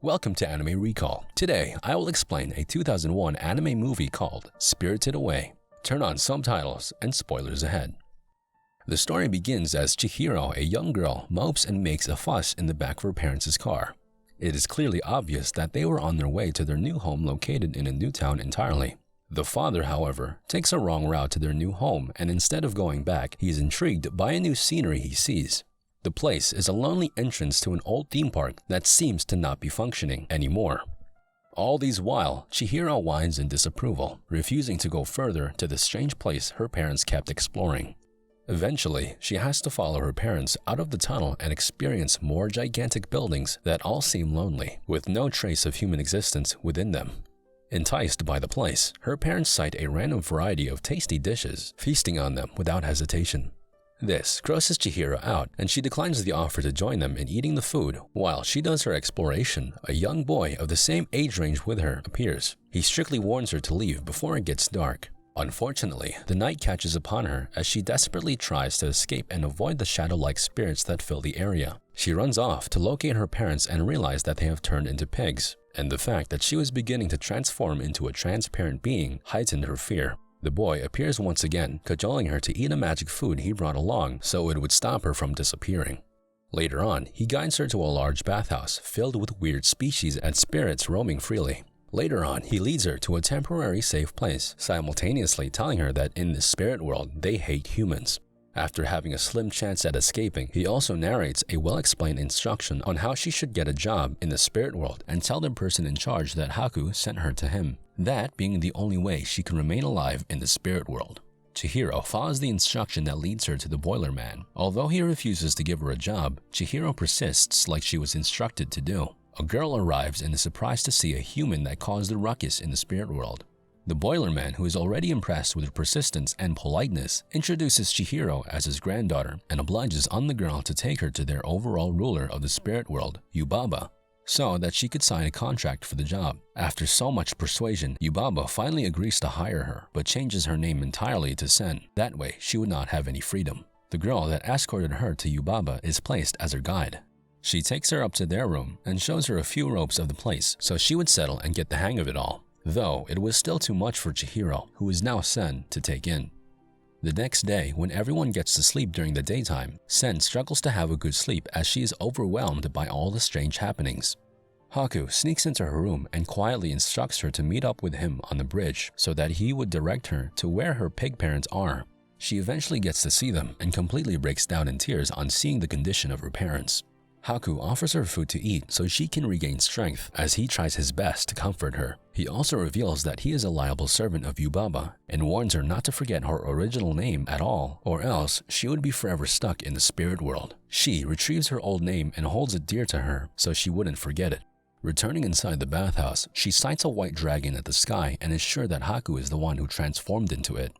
Welcome to Anime Recall. Today, I will explain a 2001 anime movie called Spirited Away. Turn on subtitles and spoilers ahead. The story begins as Chihiro, a young girl, mopes and makes a fuss in the back of her parents' car. It is clearly obvious that they were on their way to their new home located in a new town entirely. The father, however, takes a wrong route to their new home, and instead of going back, he is intrigued by a new scenery he sees. The place is a lonely entrance to an old theme park that seems to not be functioning anymore. All these while, Chihiro whines in disapproval, refusing to go further to the strange place her parents kept exploring. Eventually, she has to follow her parents out of the tunnel and experience more gigantic buildings that all seem lonely, with no trace of human existence within them. Enticed by the place, her parents cite a random variety of tasty dishes, feasting on them without hesitation. This grosses Chihiro out, and she declines the offer to join them in eating the food. While she does her exploration, a young boy of the same age range with her appears. He strictly warns her to leave before it gets dark. Unfortunately, the night catches upon her as she desperately tries to escape and avoid the shadow-like spirits that fill the area. She runs off to locate her parents and realize that they have turned into pigs, and the fact that she was beginning to transform into a transparent being heightened her fear. The boy appears once again, cajoling her to eat a magic food he brought along so it would stop her from disappearing. Later on, he guides her to a large bathhouse filled with weird species and spirits roaming freely. Later on, he leads her to a temporary safe place, simultaneously telling her that in this spirit world, they hate humans. After having a slim chance at escaping, he also narrates a well-explained instruction on how she should get a job in the spirit world and tell the person in charge that Haku sent her to him, that being the only way she can remain alive in the spirit world. Chihiro follows the instruction that leads her to the boiler man. Although he refuses to give her a job, Chihiro persists like she was instructed to do. A girl arrives and is surprised to see a human that caused a ruckus in the spirit world. The boiler man, who is already impressed with her persistence and politeness, introduces Chihiro as his granddaughter and obliges on the girl to take her to their overall ruler of the spirit world, Yubaba, so that she could sign a contract for the job. After so much persuasion, Yubaba finally agrees to hire her, but changes her name entirely to Sen. That way, she would not have any freedom. The girl that escorted her to Yubaba is placed as her guide. She takes her up to their room and shows her a few ropes of the place so she would settle and get the hang of it all. Though it was still too much for Chihiro, who is now Sen, to take in. The next day, when everyone gets to sleep during the daytime, Sen struggles to have a good sleep as she is overwhelmed by all the strange happenings. Haku sneaks into her room and quietly instructs her to meet up with him on the bridge so that he would direct her to where her pig parents are. She eventually gets to see them and completely breaks down in tears on seeing the condition of her parents. Haku offers her food to eat so she can regain strength as he tries his best to comfort her. He also reveals that he is a liable servant of Yubaba and warns her not to forget her original name at all, or else she would be forever stuck in the spirit world. She retrieves her old name and holds it dear to her so she wouldn't forget it. Returning inside the bathhouse, she sights a white dragon at the sky and is sure that Haku is the one who transformed into it.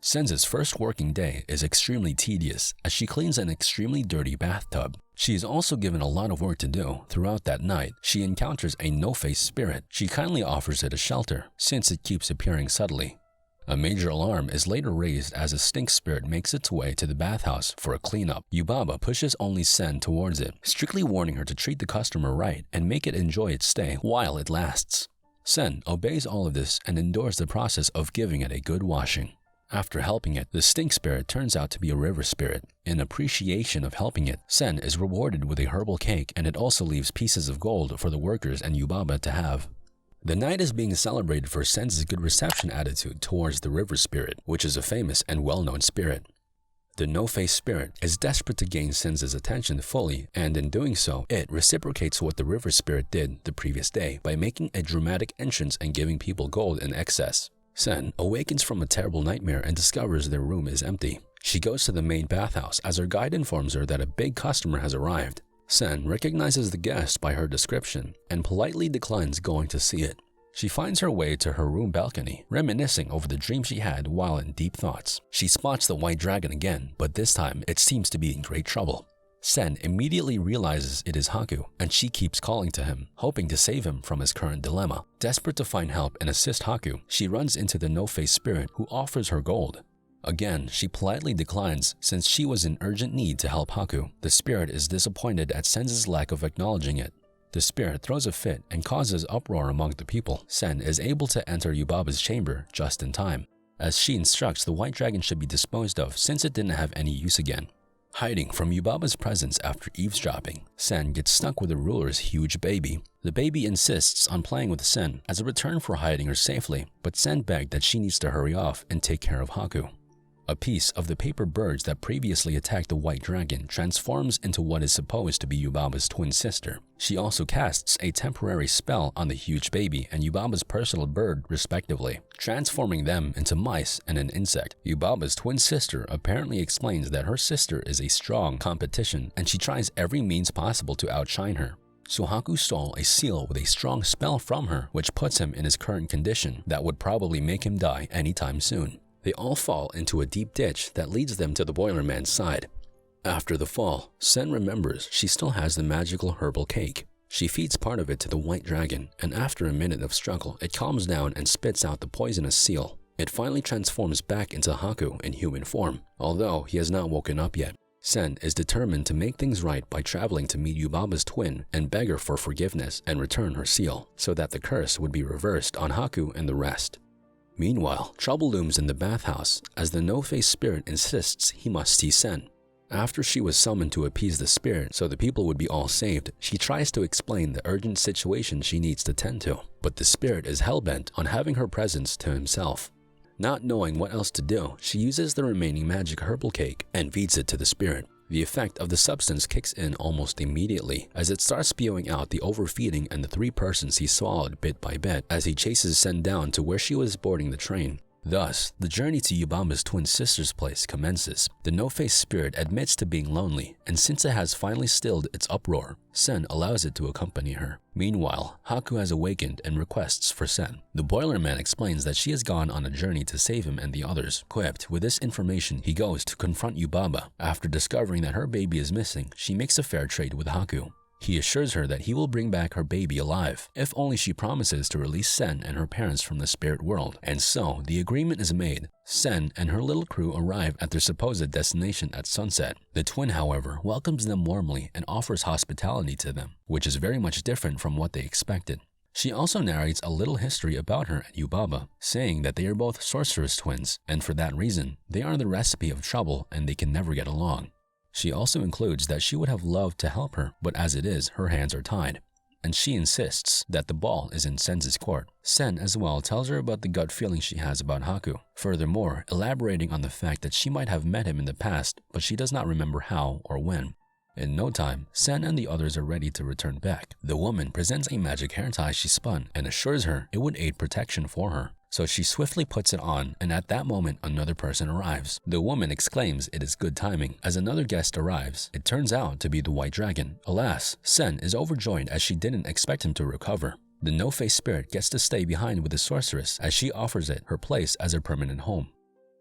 Sen's first working day is extremely tedious as she cleans an extremely dirty bathtub. She is also given a lot of work to do. Throughout that night, she encounters a no-face spirit. She kindly offers it a shelter, since it keeps appearing subtly. A major alarm is later raised as a stink spirit makes its way to the bathhouse for a cleanup. Yubaba pushes only Sen towards it, strictly warning her to treat the customer right and make it enjoy its stay while it lasts. Sen obeys all of this and endures the process of giving it a good washing. After helping it, the stink spirit turns out to be a river spirit. In appreciation of helping it, Sen is rewarded with a herbal cake, and it also leaves pieces of gold for the workers and Yubaba to have. The night is being celebrated for Sen's good reception attitude towards the river spirit, which is a famous and well-known spirit. The no-face spirit is desperate to gain Sen's attention fully, and in doing so, it reciprocates what the river spirit did the previous day by making a dramatic entrance and giving people gold in excess. Sen awakens from a terrible nightmare and discovers their room is empty. She goes to the main bathhouse as her guide informs her that a big customer has arrived. Sen recognizes the guest by her description and politely declines going to see it. She finds her way to her room balcony, reminiscing over the dream she had while in deep thoughts. She spots the white dragon again, but this time it seems to be in great trouble. Sen immediately realizes it is Haku, and she keeps calling to him, hoping to save him from his current dilemma. Desperate to find help and assist Haku, she runs into the no-face spirit who offers her gold. Again, she politely declines since she was in urgent need to help Haku. The spirit is disappointed at Sen's lack of acknowledging it. The The spirit throws a fit and causes uproar among the people. Sen is able to enter Yubaba's chamber just in time, as she instructs the white dragon should be disposed of since it didn't have any use again. Hiding from Yubaba's presence after eavesdropping, Sen gets stuck with the ruler's huge baby. The baby insists on playing with Sen as a return for hiding her safely, but Sen begged that she needs to hurry off and take care of Haku. A piece of the paper birds that previously attacked the white dragon transforms into what is supposed to be Yubaba's twin sister. She also casts a temporary spell on the huge baby and Yubaba's personal bird respectively, transforming them into mice and an insect. Yubaba's twin sister apparently explains that her sister is a strong competition and she tries every means possible to outshine her. So Haku stole a seal with a strong spell from her, which puts him in his current condition that would probably make him die anytime soon. They all fall into a deep ditch that leads them to the boiler man's side. After the fall, Sen remembers she still has the magical herbal cake. She feeds part of it to the white dragon, and after a minute of struggle, it calms down and spits out the poisonous seal. It finally transforms back into Haku in human form, although he has not woken up yet. Sen is determined to make things right by traveling to meet Yubaba's twin and beg her for forgiveness and return her seal, so that the curse would be reversed on Haku and the rest. Meanwhile, trouble looms in the bathhouse as the no-face spirit insists he must see Sen. After she was summoned to appease the spirit so the people would be all saved, she tries to explain the urgent situation she needs to tend to, but the spirit is hellbent on having her presence to himself. Not knowing what else to do, she uses the remaining magic herbal cake and feeds it to the spirit. The effect of the substance kicks in almost immediately as it starts spewing out the overfeeding and the 3 persons he swallowed bit by bit as he chases Sen down to where she was boarding the train. Thus, the journey to Yubaba's twin sister's place commences. The no-face spirit admits to being lonely, and since it has finally stilled its uproar, Sen allows it to accompany her. Meanwhile, Haku has awakened and requests for Sen. The boiler man explains that she has gone on a journey to save him and the others. Equipped with this information, he goes to confront Yubaba. After discovering that her baby is missing, she makes a fair trade with Haku. He assures her that he will bring back her baby alive, if only she promises to release Sen and her parents from the spirit world. And so, the agreement is made. Sen and her little crew arrive at their supposed destination at sunset. The twin, however, welcomes them warmly and offers hospitality to them, which is very much different from what they expected. She also narrates a little history about her and Yubaba, saying that they are both sorceress twins, and for that reason, they are the recipe of trouble and they can never get along. She also includes that she would have loved to help her, but as it is, her hands are tied. And she insists that the ball is in Sen's court. Sen as well tells her about the gut feeling she has about Haku, furthermore elaborating on the fact that she might have met him in the past, but she does not remember how or when. In no time, Sen and the others are ready to return back. The woman presents a magic hair tie she spun and assures her it would aid protection for her. So she swiftly puts it on, and at that moment another person arrives. The woman exclaims it is good timing as another guest arrives. It turns out to be the white dragon. Alas, Sen is overjoyed as she didn't expect him to recover. The no-face spirit gets to stay behind with the sorceress as she offers it her place as her permanent home.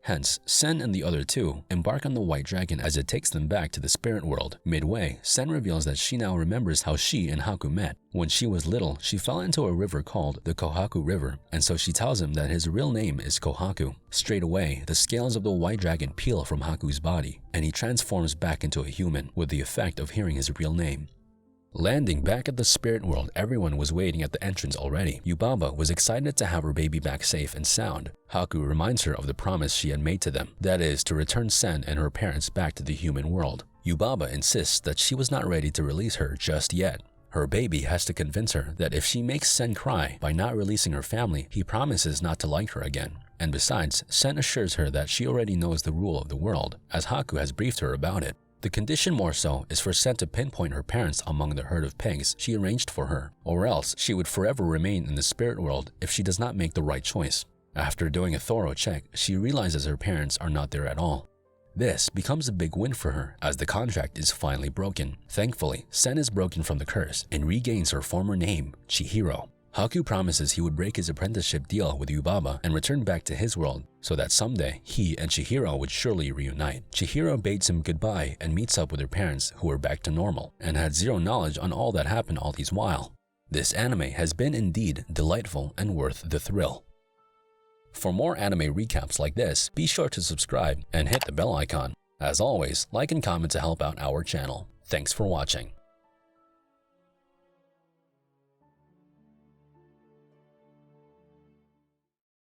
Hence, Sen and the other 2 embark on the white dragon as it takes them back to the spirit world. Midway, Sen reveals that she now remembers how she and Haku met. When she was little, she fell into a river called the Kohaku River, and so she tells him that his real name is Kohaku. Straight away, the scales of the white dragon peel from Haku's body, and he transforms back into a human, with the effect of hearing his real name. Landing back at the spirit world, everyone was waiting at the entrance already. Yubaba was excited to have her baby back safe and sound. Haku reminds her of the promise she had made to them, that is, to return Sen and her parents back to the human world. Yubaba insists that she was not ready to release her just yet. Her baby has to convince her that if she makes Sen cry by not releasing her family, he promises not to like her again. And besides, Sen assures her that she already knows the rule of the world, as Haku has briefed her about it. The condition more so is for Sen to pinpoint her parents among the herd of pigs she arranged for her, or else she would forever remain in the spirit world if she does not make the right choice. After doing a thorough check, she realizes her parents are not there at all. This becomes a big win for her as the contract is finally broken. Thankfully, Sen is broken from the curse and regains her former name, Chihiro. Haku promises he would break his apprenticeship deal with Yubaba and return back to his world so that someday he and Chihiro would surely reunite. Chihiro bids him goodbye and meets up with her parents who were back to normal and had zero knowledge on all that happened all these while. This anime has been indeed delightful and worth the thrill. For more anime recaps like this, be sure to subscribe and hit the bell icon. As always, like and comment to help out our channel. Thanks for watching.